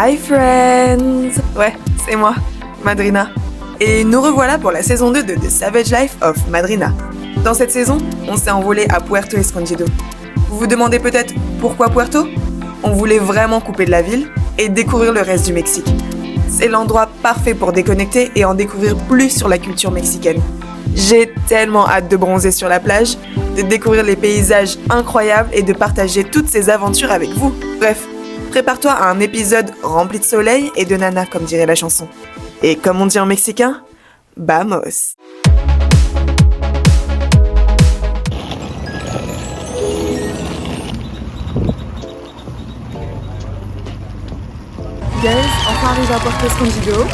Hi friends! Ouais, c'est moi, Madrina. Et nous revoilà pour la saison 2 de The Savage Life of Madrina. Dans cette saison, on s'est envolé à Puerto Escondido. Vous vous demandez peut-être pourquoi Puerto? On voulait vraiment couper de la ville et découvrir le reste du Mexique. C'est l'endroit parfait pour déconnecter et en découvrir plus sur la culture mexicaine. J'ai tellement hâte de bronzer sur la plage, de découvrir les paysages incroyables et de partager toutes ces aventures avec vous. Bref, prépare-toi à un épisode rempli de soleil et de nana, comme dirait la chanson. Et comme on dit en mexicain, vamos! Guys, enfin arrivé à Puerto Escondido.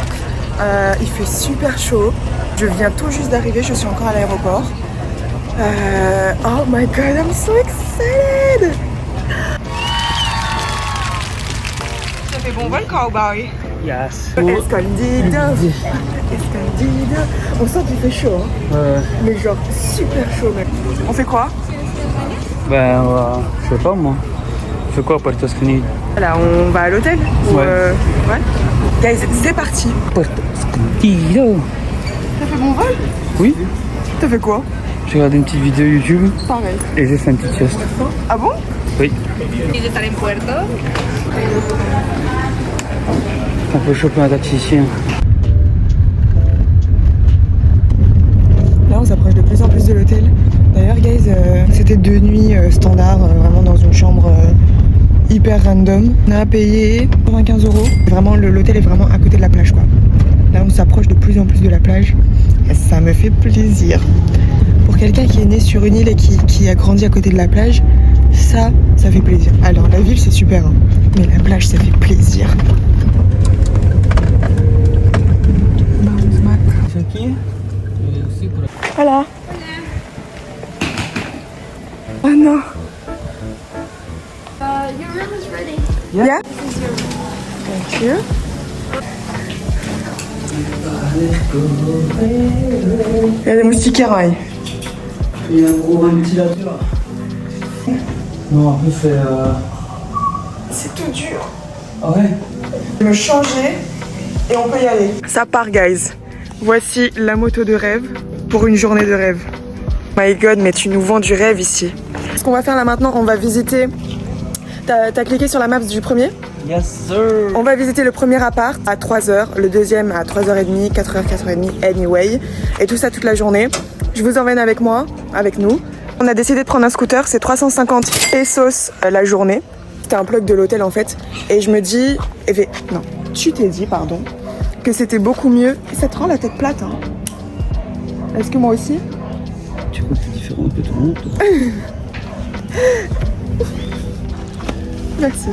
Il fait super chaud. Je viens tout juste d'arriver, je suis encore à l'aéroport. Oh my god, I'm so excited! Ça fait bon vol, cowboy? Yes. Escondido. Escondido. On sent qu'il fait chaud, hein? Mais genre super chaud même. On fait quoi? Ben, je sais pas moi. Je fais quoi, Puerto Escondido? Là, on va à l'hôtel? Ouais. Ouais. Guys, c'est parti. Puerto Escondido. T'as fait bon vol? Oui. T'as fait quoi? J'ai regardé une petite vidéo YouTube Pareil. et j'ai fait une petite sieste. Ah bon? Oui. On peut choper un taxi ici. Hein. Là, on s'approche de plus en plus de l'hôtel. D'ailleurs, guys, c'était 2 nuits standard, vraiment dans une chambre hyper random. On a payé 95 €. Vraiment, l'hôtel est vraiment à côté de la plage, quoi. Là, on s'approche de plus en plus de la plage. Et ça me fait plaisir. Pour quelqu'un qui est né sur une île et qui a grandi à côté de la plage, ça fait plaisir. Alors, la ville, c'est super, hein, mais la plage, ça fait plaisir. Voilà. Oh non. Your room is ready. Yeah? This is your room. Thank you. Il y a des moustiquaires, ouais. Il y a un gros ventilateur. Non, après C'est tout dur. Ah ouais? Je vais me changer et on peut y aller. Ça part, guys. Voici la moto de rêve pour une journée de rêve. My god, mais tu nous vends du rêve ici. Ce qu'on va faire là maintenant, on va visiter... T'as cliqué sur la map du premier? Yes sir. On va visiter le premier appart à 3h, le deuxième à 3h30, 4h, 4h30 anyway. Et tout ça toute la journée. Je vous emmène avec moi, avec nous. On a décidé de prendre un scooter, c'est 350 pesos la journée. C'était un plug de l'hôtel en fait. Et je me dis, non, tu t'es dit, pardon, que c'était beaucoup mieux. Ça te rend la tête plate, hein? Est-ce que moi aussi? Tu crois que c'est différent un peu tout le monde? Merci.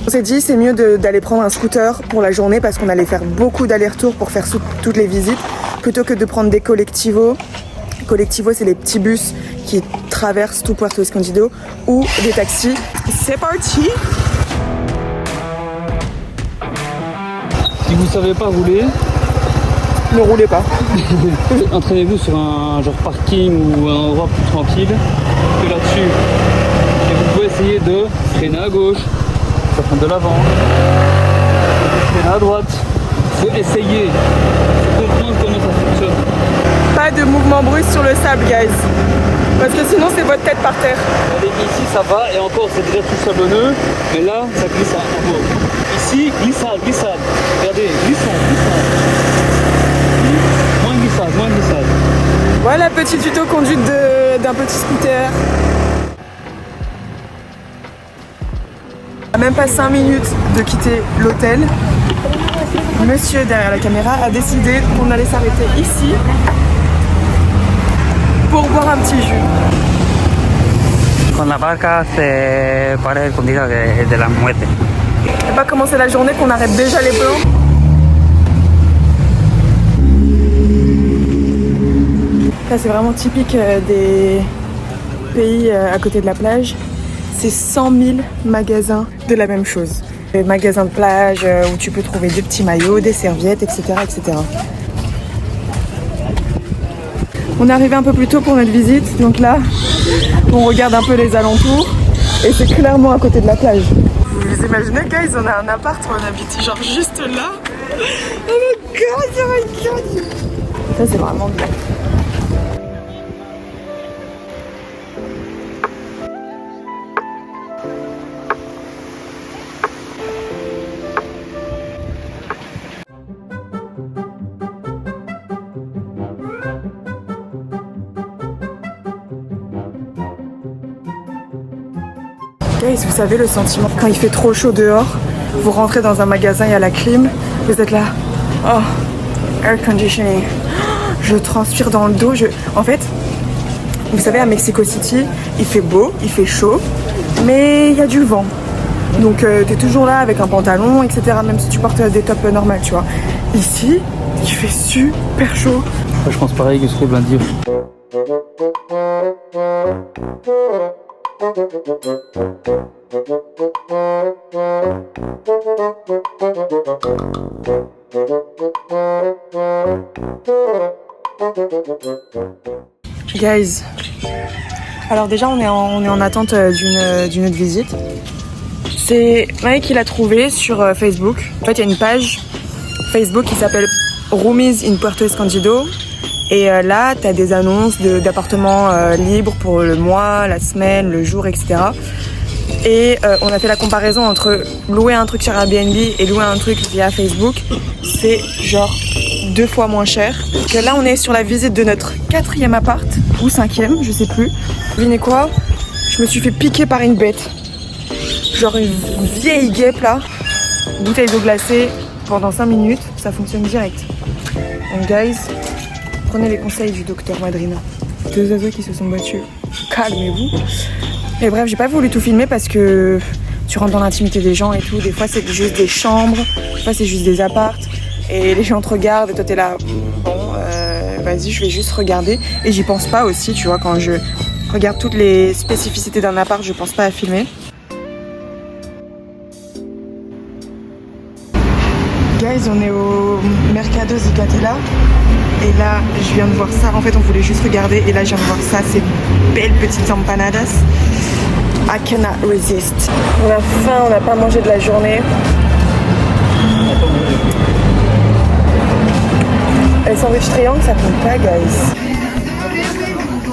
On s'est dit c'est mieux d'aller prendre un scooter pour la journée parce qu'on allait faire beaucoup d'allers-retours pour faire toutes les visites plutôt que de prendre des collectivos. Collectivos, c'est les petits bus qui traversent tout Puerto Escondido ou des taxis. C'est parti! Si vous savez pas rouler, Ne roulez pas. entraînez-vous sur un genre parking ou un endroit plus tranquille que là-dessus. Et vous pouvez essayer de freiner à gauche, ça prend de l'avant, freiner à droite. Il faut essayer, il faut comprendre comment ça fonctionne. Pas de mouvement brusque sur le sable, guys. Parce que sinon, c'est votre tête par terre. Regardez, ici ça va et encore c'est déjà tout sablonneux, mais là ça glisse encore. Ici, glissade, glissade. Regardez, glissade, glissade. Moins glissade, moins glissade. Voilà, petit tuto conduite d'un petit scooter. Même pas 5 minutes de quitter l'hôtel. Monsieur derrière la caméra a décidé qu'on allait s'arrêter ici pour boire un petit jus. Con la barca se para escondida de la muerte. Et pas commencer la journée qu'on arrête déjà les plans. Là c'est vraiment typique des pays à côté de la plage. C'est 100 000 magasins de la même chose. Des magasins de plage où tu peux trouver des petits maillots, des serviettes, etc., etc. On est arrivé un peu plus tôt pour notre visite, donc là, on regarde un peu les alentours et c'est clairement à côté de la plage. Vous imaginez, guys, on a un appart où on habite genre juste là. Oh my god. Ça, c'est vraiment bien. Guys, vous savez le sentiment quand il fait trop chaud dehors, vous rentrez dans un magasin, il y a la clim, vous êtes là, oh, air conditioning, je transpire dans le dos. En fait, vous savez, à Mexico City, il fait beau, il fait chaud, mais il y a du vent. Donc t'es toujours là avec un pantalon, etc. Même si tu portes des tops normales, tu vois. Ici, il fait super chaud. Je pense pareil que ce que vient de dire. Guys, alors déjà on est en attente d'une autre visite. C'est Mike qui l'a trouvé sur Facebook. En fait, il y a une page Facebook qui s'appelle Roomies in Puerto Escondido. Et là, tu as des annonces d'appartements libres pour le mois, la semaine, le jour, etc. Et on a fait la comparaison entre louer un truc sur Airbnb et louer un truc via Facebook. C'est genre 2 fois moins cher. Donc là, on est sur la visite de notre 4e appart, ou 5e, je sais plus. Devinez quoi? Je me suis fait piquer par une bête. Genre une vieille guêpe là. Bouteille d'eau glacée pendant 5 minutes, ça fonctionne direct. Donc guys, prenez les conseils du docteur Madrina. 2 oiseaux qui se sont battus. Calmez-vous. Et bref, j'ai pas voulu tout filmer parce que tu rentres dans l'intimité des gens et tout. Des fois, c'est juste des chambres. Des fois, c'est juste des apparts. Et les gens te regardent et toi, t'es là. Bon, vas-y, je vais juste regarder. Et j'y pense pas aussi, tu vois. Quand je regarde toutes les spécificités d'un appart, je pense pas à filmer. Guys, on est au Mercado Zicatela. Et là, je viens de voir ça. En fait, on voulait juste regarder. Et là, je viens de voir ça. Ces belles petites empanadas. I cannot resist. On a faim, on n'a pas mangé de la journée. Les sandwichs triangles, ça compte pas, guys.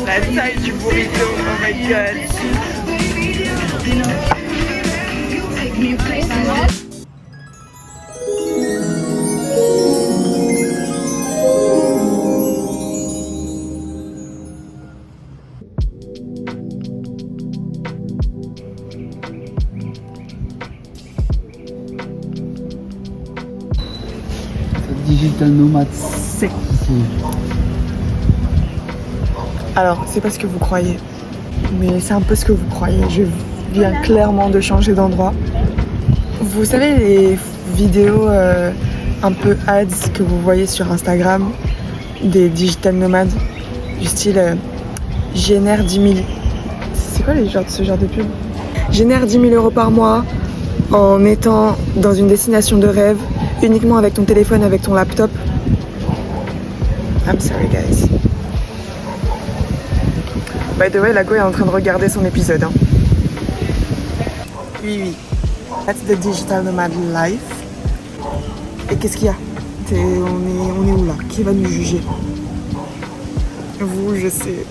La taille du burrito, oh my god. Digital nomade sexy. Alors, c'est pas ce que vous croyez, mais c'est un peu ce que vous croyez. Je viens clairement de changer d'endroit. Vous savez les vidéos un peu ads que vous voyez sur Instagram des digital nomades du style génère 10 000. C'est quoi ce genre de pub? Génère 10 000 € par mois en étant dans une destination de rêve, uniquement avec ton téléphone, avec ton laptop. I'm sorry guys. By the way, Lago est en train de regarder son épisode. Hein. Oui. That's the digital nomad life. Et qu'est-ce qu'il y a? On est où là? Qui va nous juger? Vous, je sais.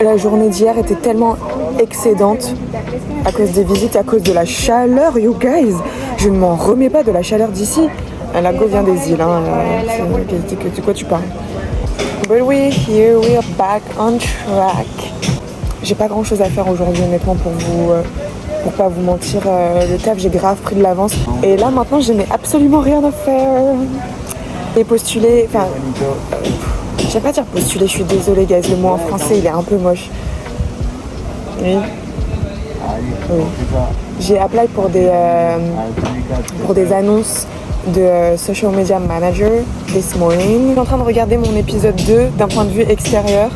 La journée d'hier était tellement excédente à cause des visites, à cause de la chaleur, you guys. Je ne m'en remets pas de la chaleur d'ici. Lago vient des îles, hein. De quoi tu parles? But here we are back on track. J'ai pas grand chose à faire aujourd'hui, honnêtement, pour pas vous mentir. Le taf, j'ai grave pris de l'avance. Et là, maintenant, je n'ai absolument rien à faire. Et postuler, enfin, je vais pas dire postuler, je suis désolée, guys. Le mot en français, il est un peu moche. Oui. J'ai appelé pour des annonces de Social Media Manager this morning. Je suis en train de regarder mon épisode 2 d'un point de vue extérieur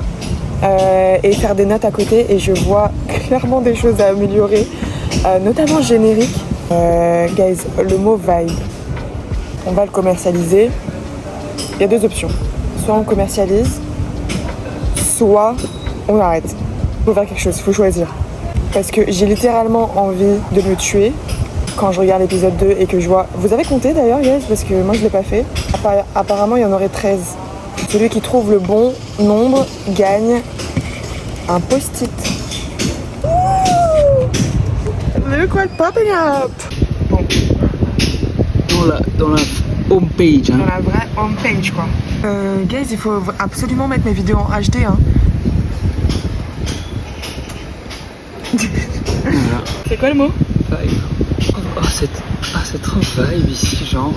et faire des notes à côté et je vois clairement des choses à améliorer, notamment générique. Guys, le mot vibe, on va le commercialiser. Il y a 2 options. Soit on commercialise, soit on arrête. Il faut faire quelque chose, il faut choisir. Parce que j'ai littéralement envie de me tuer quand je regarde l'épisode 2 et que je vois... Vous avez compté d'ailleurs, guys, parce que moi je l'ai pas fait. Apparemment, il y en aurait 13. Celui qui trouve le bon nombre gagne un post-it. Look what's popping up! Bon. Dans la home page. Hein. Dans la vraie home page, quoi. Guys, il faut absolument mettre mes vidéos en HD, hein. Voilà. C'est quoi le mot? Vibe. C'est trop vibe ici, genre.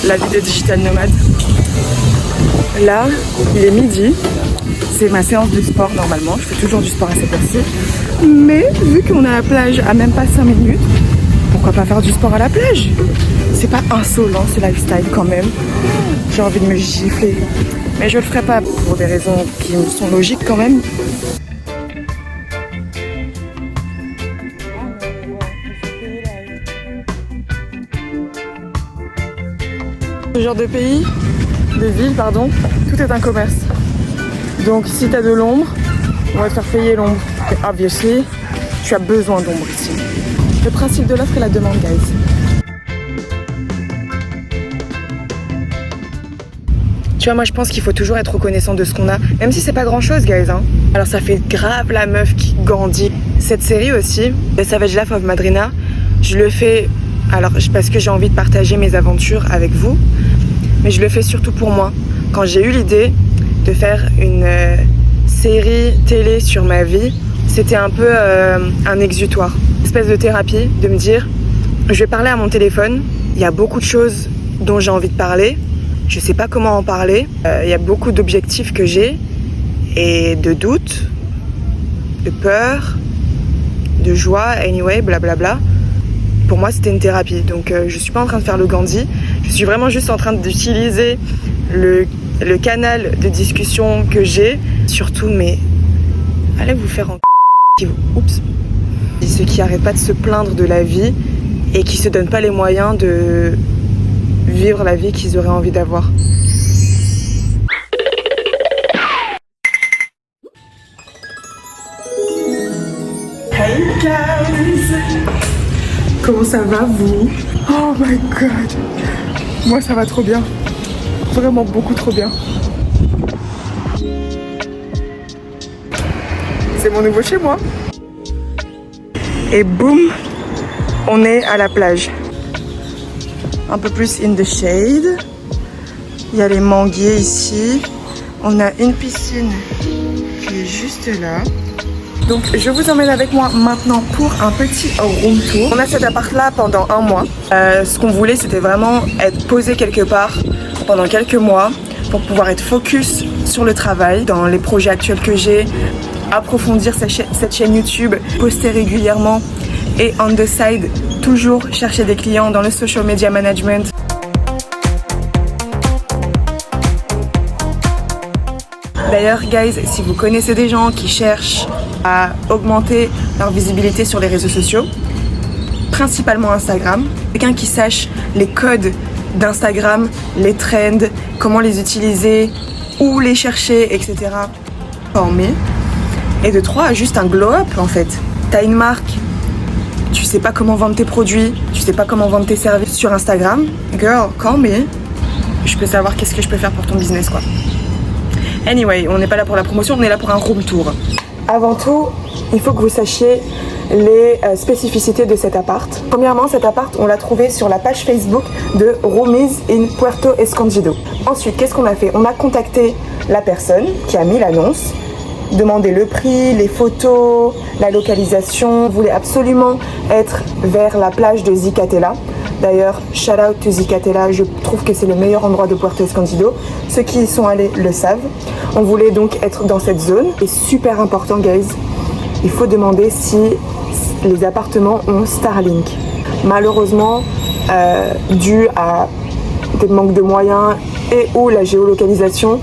La vie de digital nomade. Là, il est midi. C'est ma séance de sport normalement. Je fais toujours du sport à cette heure-ci. Mais vu qu'on a la plage à même pas 5 minutes, pourquoi pas faire du sport à la plage? C'est pas insolent ce lifestyle quand même. J'ai envie de me gifler. Mais je le ferai pas pour des raisons qui me sont logiques quand même. Ce genre de pays, de ville, pardon, tout est un commerce. Donc si tu as de l'ombre, on va te faire payer l'ombre. Et obviously, tu as besoin d'ombre ici. Le principe de l'offre et la demande, guys. Tu vois, moi je pense qu'il faut toujours être reconnaissant de ce qu'on a, même si c'est pas grand chose, guys. Hein. Alors ça fait grave la meuf qui grandit. Cette série aussi, The Savage Life of Madrina, je le fais alors parce que j'ai envie de partager mes aventures avec vous, mais je le fais surtout pour moi. Quand j'ai eu l'idée de faire une série télé sur ma vie, c'était un peu un exutoire, une espèce de thérapie, de me dire je vais parler à mon téléphone, il y a beaucoup de choses dont j'ai envie de parler, je sais pas comment en parler, il y a beaucoup d'objectifs que j'ai et de doutes, de peur, de joie, anyway, blablabla. Pour moi c'était une thérapie, donc je suis pas en train de faire le Gandhi, je suis vraiment juste en train d'utiliser le canal de discussion que j'ai, surtout, mais allez vous faire en oups, ceux qui arrêtent pas de se plaindre de la vie et qui se donnent pas les moyens de vivre la vie qu'ils auraient envie d'avoir. Hey guys! Comment ça va vous? Oh my god! Moi ça va trop bien. Vraiment beaucoup trop bien. C'est mon nouveau chez moi. Et boum, on est à la plage. Un peu plus in the shade. Il y a les manguiers ici. On a une piscine qui est juste là. Donc je vous emmène avec moi maintenant pour un petit room tour. On a cet appart là pendant un mois. Ce qu'on voulait c'était vraiment être posé quelque part pendant quelques mois pour pouvoir être focus sur le travail, dans les projets actuels que j'ai, approfondir cette chaîne YouTube, poster régulièrement et on the side, toujours chercher des clients dans le social media management. D'ailleurs, guys, si vous connaissez des gens qui cherchent à augmenter leur visibilité sur les réseaux sociaux, principalement Instagram, quelqu'un qui sache les codes d'Instagram, les trends, comment les utiliser, où les chercher, etc. Formé. Et de 3, juste un glow-up en fait. T'as une marque, tu sais pas comment vendre tes produits, tu sais pas comment vendre tes services sur Instagram. Girl, call me. Je peux savoir qu'est-ce que je peux faire pour ton business, quoi. Anyway, on n'est pas là pour la promotion, on est là pour un room tour. Avant tout, il faut que vous sachiez les spécificités de cet appart. Premièrement, cet appart, on l'a trouvé sur la page Facebook de Roomies in Puerto Escondido. Ensuite, qu'est-ce qu'on a fait? On a contacté la personne qui a mis l'annonce, demandé le prix, les photos, la localisation. On voulait absolument être vers la plage de Zicatela. D'ailleurs, shout out to Zicatela, je trouve que c'est le meilleur endroit de Puerto Escondido. Ceux qui y sont allés le savent. On voulait donc être dans cette zone. Et super important, guys, il faut demander si les appartements ont Starlink. Malheureusement, dû à des manques de moyens et ou la géolocalisation,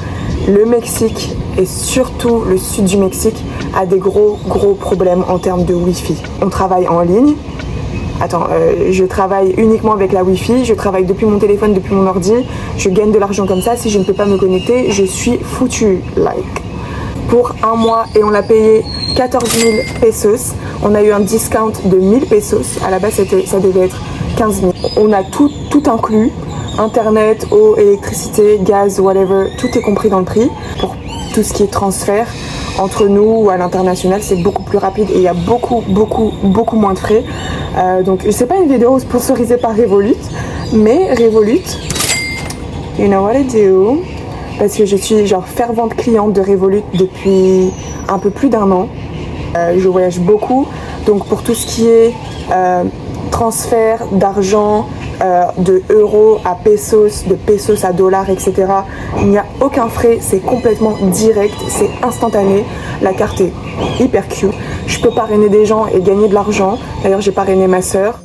le Mexique et surtout le sud du Mexique a des gros problèmes en termes de Wi-Fi. On travaille en ligne. Je travaille uniquement avec la Wi-Fi, je travaille depuis mon téléphone, depuis mon ordi, je gagne de l'argent comme ça. Si je ne peux pas me connecter, je suis foutue, like. Pour un mois, et on l'a payé 14 000 pesos. On a eu un discount de 1000 pesos. À la base, ça devait être 15 000. On a tout inclus. Internet, eau, électricité, gaz, whatever. Tout est compris dans le prix. Pour tout ce qui est transfert entre nous ou à l'international, c'est beaucoup plus rapide et il y a beaucoup moins de frais. Donc, c'est pas une vidéo sponsorisée par Revolut, mais Revolut, you know what I do? Parce que je suis genre fervente cliente de Revolut depuis un peu plus d'1 an. Je voyage beaucoup, donc pour tout ce qui est transfert d'argent, de euros à pesos, de pesos à dollars, etc. Il n'y a aucun frais, c'est complètement direct, c'est instantané. La carte est hyper cute. Je peux parrainer des gens et gagner de l'argent. D'ailleurs, j'ai parrainé ma sœur.